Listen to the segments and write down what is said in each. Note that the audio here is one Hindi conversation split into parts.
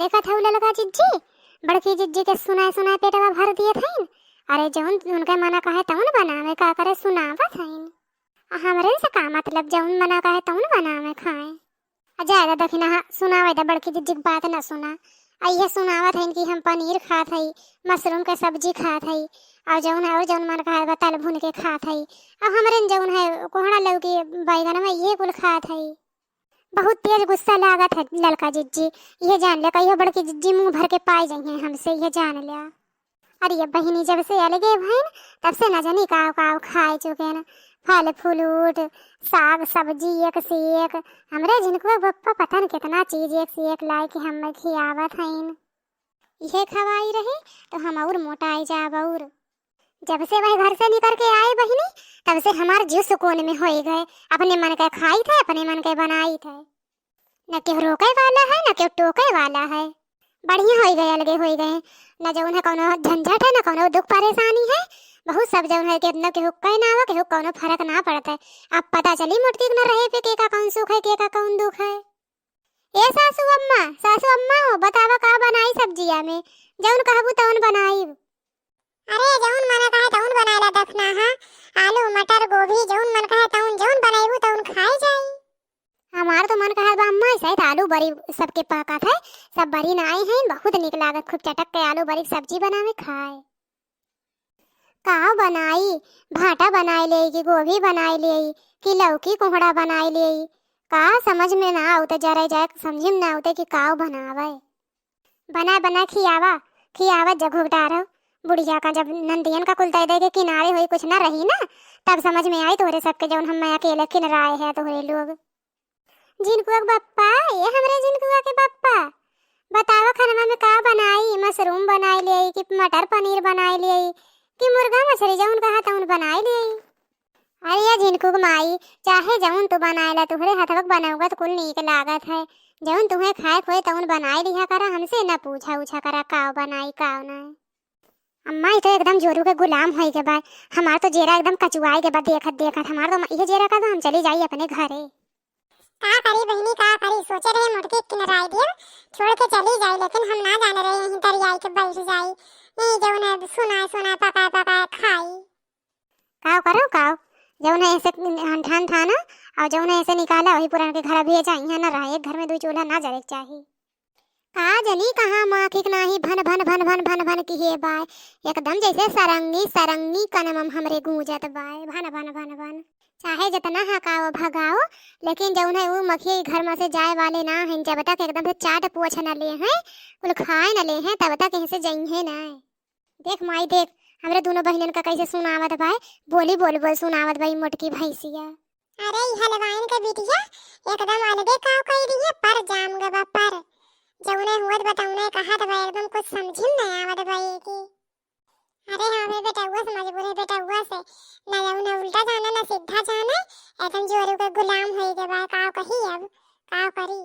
देखा था ललका जिज्जी बड़की जिज्जी के सुनाए सुनाए पेटवा भर दिए थे। अरे जौन उनके मना कहे तौन बनावे का करे सुनावत हईन। हमरे से का मतलब जौन मना कहे तौन बनावे खाए। ज्यादा दखिना सुनावे द बड़की जिज्जी की बात न सुना। ये सुनावत हईन कि हम पनीर खात हई, मशरूम के सब्जी खात हई और जौन है और जौन मन कहे बताल भून के खात हई। अब हमरे जौन है कोहड़ा लौकी बैगन में ये कुल खात हई। बहुत तेज गुस्सा लागत है ललका जिज्जी। ये जान ले कहियो बड़की जिज्जी मुंह भर के पाई जाइए हमसे, ये जान लिया। अरे ये बहिनी जब से अलगे भईन तब से न जानी काव काव खाए चुके न। फल फ्रूट साग सब्जी एक से एक। हमरे जिनको बप्पा पता न कितना चीज एक से एक लाई के हमें खियावत हईन। ये खवाई रही तो हम और मोटाई जाब। और जब से वह घर से निकल के आए बहिनी तब से हमार जीव सुकून में हो गए। अपने मन के खाई थे, अपने मन के बनाई थे। न क्यों रोके वाला है न क्यों टोके वाला है। बढ़िया हो गए, अलगे हो गए। न जो उन्हें कोनो झंझट है न कोनो दुख परेशानी है। बहुत सब जो है कि न केहू कह ना हो केहू कोनो फर्क ना पड़ता है। अब पता चली मुटकी न रहे पे के का कौन सुख है के का कौन दुख है। ए सासू अम्मा हो बतावा का बनाई सब्जिया में। जौन कहबू तौन बनाई। अरे जौन मन कहे तौन बनाला दखना हा। आलू मटर गोभी जौन मन कहे जौन बनाइबू तौन खाई जाई। हमार तो मन कहे बा अम्मा शायद आलू बड़ी सबके पकात है। सब बड़ी ना आई हैं, बहुत निक लागत खूब चटक के आलू बड़ी सब्जी बनावे खाए। का बनाई भाटा बनाई ले कि गोभी बनाई ले कि लौकी कोहड़ा बनाई ले। का समझ में ना आउते जरे जाए समझ में ना आउते कि काव बनावे। बना बना खियावा जग डारो। बुढ़िया का जब नंदियन का कुल दे के किनारे हुई कुछ ना रही ना तब समझ में आई तोहरे सबके जौन हम अकेले किन राय है तोहरे लोग। जिनको बप्पा ये हमरे जिनको के बप्पा बतावा खाना में का बनाई। मशरूम बनाई ले कि मटर पनीर बनाई ले कि मुर्गा मछली जौन कहा तौन बनाई ले। अरे ये जिनको माई चाहे जौन तू बनाएला तोहरे हथवक बनाऊगा तो कुल नीक लागत है। जौन तुम्हें खाए खोए तौन बनाई लिया करा, हमसे ना पूछा उछा करा काव बनाई काव ना। अम्मा ये तो एकदम जोरू के गुलाम होई के बाद हमार तो जेरा एकदम कचुआई के बाद देखत देखत हमार तो ये जेरा का तो हम चली जाई अपने घरे। का करी बहनी का करी सोचे रहे मुटकी किनराई दियो छोड़ के चली जाई, लेकिन हम ना जाने रहे यहीं दरियाई के बैठ जाई। नहीं जौन है सुना पका खाई। काव करो काव जौन ऐसे हंठान था ना और जौन ऐसे निकाला वही पुरान के घर भेजा। यहाँ ना रहा एक घर में दो चूल्हा ना जले चाहिए। का जनी कहाँ माँ ठीक नाही भन भन भन भन भन भन की हे बाय एकदम जैसे सरंगी सरंगी कनम हमरे गूंजत बाय भन भन भन भन। चाहे जितना हकाओ भगाओ लेकिन जौन है वो मक्खी घर में से जाए वाले ना हैं। जब तक एकदम से चाट पोछ न ले हैं कुल खाए न ले हैं तब तक यहीं से जाइए ना। देख माई देख हमरे दोनों बहनन का कैसे सुनावत भाई। बोली बोल बोल सुनावत भाई मोटकी भैंसिया। अरे हलवाइन के बिटिया एकदम अलगे काव कही रही है पर जाम गवा पर जौने हुत बताउने कहा तो भाई एकदम कुछ समझिन नहीं आवत भाई की। अरे हाँ भाई बेटा हुआ से मजबूर है बेटा हुआ से ना जौने उल्टा जाना ना सीधा जाना एकदम जोरू के गुलाम होई के बाद काव कही अब काव करी।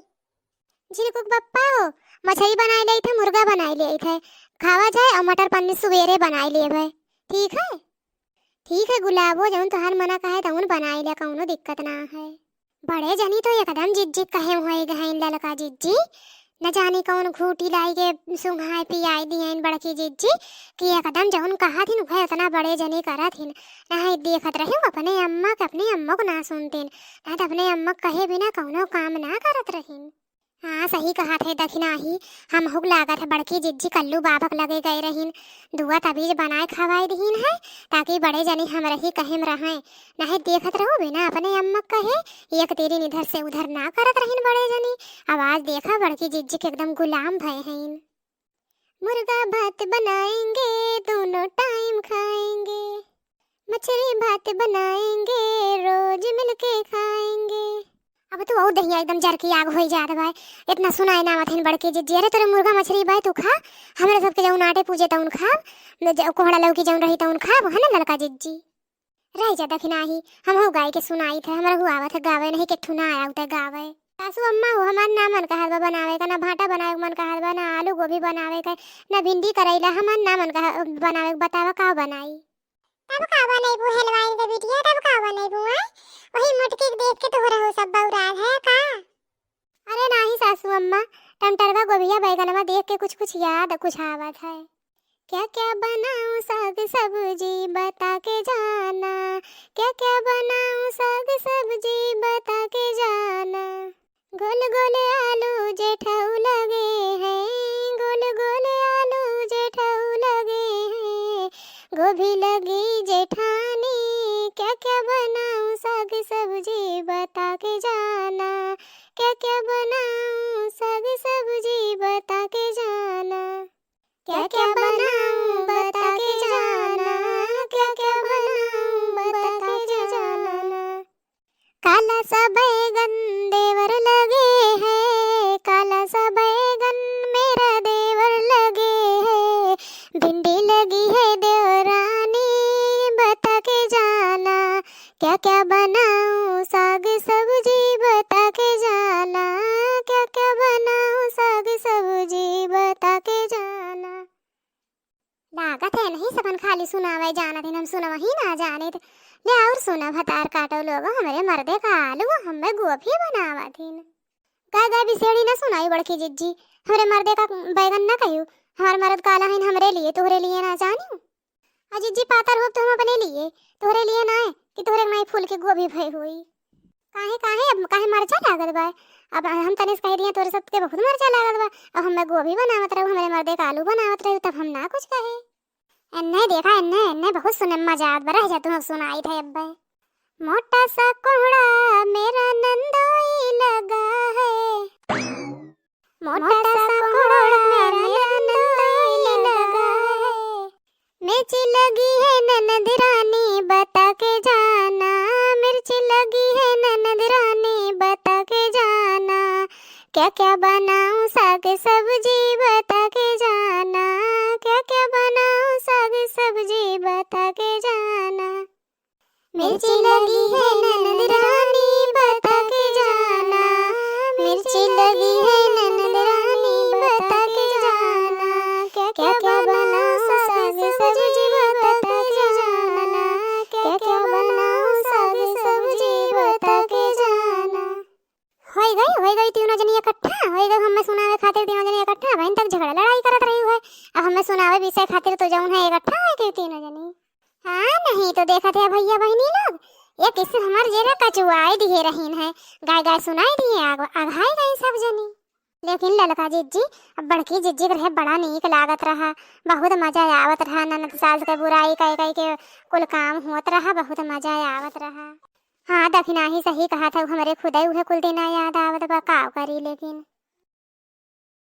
जिनको बप्पा हो मछली बनाई ले थे मुर्गा बनाई ले थे खावा जाए और मटर पनीर सुबेरे बनाई ले भाई। ठीक है गुलाबो जौन तुहार मना कहे तौन बनाई ले कौनो दिक्कत ना है। बड़े जनी तो एकदम जिज्जी कहे हुए गए ललका जिज्जी न जाने कौन घूटी लाई के सुंघाए पियाई दिए बड़की जिज्जी कि एकदम जौन कहा थी वह उतना बड़े जने करा थी ना देखत रहे अपने अम्मा को ना सुनते ना अपने अम्मा कहे बिना कौनो काम ना करत रहीन। हाँ सही कहा थे दखिना ही हम हुक लागत है बड़की जिज्जी कल्लू बाबक लगे गए रहीन दुआ तबीज बनाए खवाई दीन है ताकि बड़े जने हम रही कहेम रहें नहीं देखत रहो बिना अपने अम्मा कहे एक तेरी इधर से उधर ना करत रहीन बड़े जने। आवाज देखा बड़की जिज्जी के एकदम गुलाम भय हैं। मुर्गा भात बनाएंगे दोनों टाइम खाएंगे, मछली भात बनाएंगे रोज मिलके खाएंगे। अब तो और दहिया एकदम जर की आग होई जात भाई इतना सुनाई ना मथिन बड़की जिज्जी। अरे तोरे मुर्गा मछली भाई तू खा हमरे सबके जौन आटे पूजे तौन खा कोहड़ा लौकी जौन रही तौन खा है ना लड़का जिज्जी। रही जा दखिना ही हम हो गाय के सुनाई थे हमरा हुआ आवत गावे नहीं के ठुना आया उते गावे। सासू अम्मा हो हमार ना मन कहा बा बनावे का ना भाटा बनावे मन कहा बा ना आलू गोभी बनावे का ना भिंडी करैला हमार ना मन कहा बनावे बतावा का बनाई। तब का बनाई बु हलवाइन के बिटिया तब का बनाई बु वही मुटकी देख के तो हो रहा सब बौराग है का। अरे नाही सासू अम्मा, टमाटरवा गोभिया बैगनवा देख के कुछ कुछ याद कुछ आवत है। क्या क्या बनाऊं साग सब्जी बता के जाना, क्या क्या बनाऊं साग सब्जी बता के जाना। गोल गोल आलू जेठाऊ लगे हैं, गोल गोल आलू जेठाऊ लगे हैं, गोभी लगी जेठानी, क्या क्या बनाऊं साग सब्जी बता के जाना, क्या क्या बनाऊं साग सब्जी बता के जाना। क्या क्या बनाऊं बता के जाना, क्या क्या बनाऊं बता के जाना। काला सा बैगन देवर लगे है, काला सा बैगन मेरा देवर लगे है, भिंडी लगी है देवरानी बता के जाना, क्या क्या बनाऊं साग सब्जी बता के जाना, क्या क्या बनाऊं साग सब्जी बता के जाना। लागत है नहीं सबन खाली सुनावे जाना दिन हम सुनवा ही ना जाने थे। ले और सुना भतार काटो लोग हमारे मर्दे का आलू हमें गोभी बनावा थी। गाय गाय बिसेड़ी ना सुनाई बड़की जिज्जी, हमारे मर्दे का बैगन ना कहियो, हमार मर्द काला है हमरे लिए तोहरे लिए ना जानी। जिज्जी पातर हो तो हम अपने लिए तोहरे लिए ना है कि तोहरे माई फूल की गोभी भई हुई। काहे काहे अब काहे मरचा लागत बा, अब हम तनिस कह दिए तोरे सबके बहुत मरचा लागत बा, अब हमें गोभी बनावत रहू हमारे मर्दे का आलू बनावत रहू तब हम ना कुछ कहे। एन्ने देखा एन्ने एन्ने बहुत सुने मजा आत बा, रह जा तुम सुनाई थे अब। मोटा सा कोहड़ा मेरा नंदोई लगा है, मोटा सा कोहड़ा मेरा नंदोई लगा है, मिर्ची लगी है ननद रानी बता के जाना, मिर्ची लगी है ननद रानी बता के जाना, क्या क्या बनाऊं साग सब्जी बता के जाना, क्या क्या बनाऊं साग सब्जी बता के जाना। मिर्ची लगी है ननद रानी बता के जाना, मिर्ची लगी है ननद रानी बता के जाना, क्या क्या बनाऊं साग सब्जी बता के जाना, क्या क्या बनाऊं साग सब्जी बता के जाना। होई गई तीनों जनी इकट्ठा होई गई, हमें सुनावे खातिर तीनों जनी इकट्ठा बहन तक झगड़ा लड़ाई करत रही है। अब हमें सुनावे विषय खातिर तो जाऊन है इकट्ठा है के तीनों जनी। हाँ नहीं तो देखा थे भैया बहनी लोग ये किस हमार जेरा कचुआई दिए रहीन है, गाय गाय सुनाई दिए आघाई गई सब जनी। लेकिन ललका जिज्जी अब बड़की जिज्जी रहे बड़ा नीक लागत रहा, बहुत मजा आवत रहा, ननद सास के बुराई कह कह के कुल काम होत रहा, बहुत मजा आवत रहा। हाँ दखना ही सही कहा था हमारे खुदा उहे कुल दिन याद आवत बा का करी। लेकिन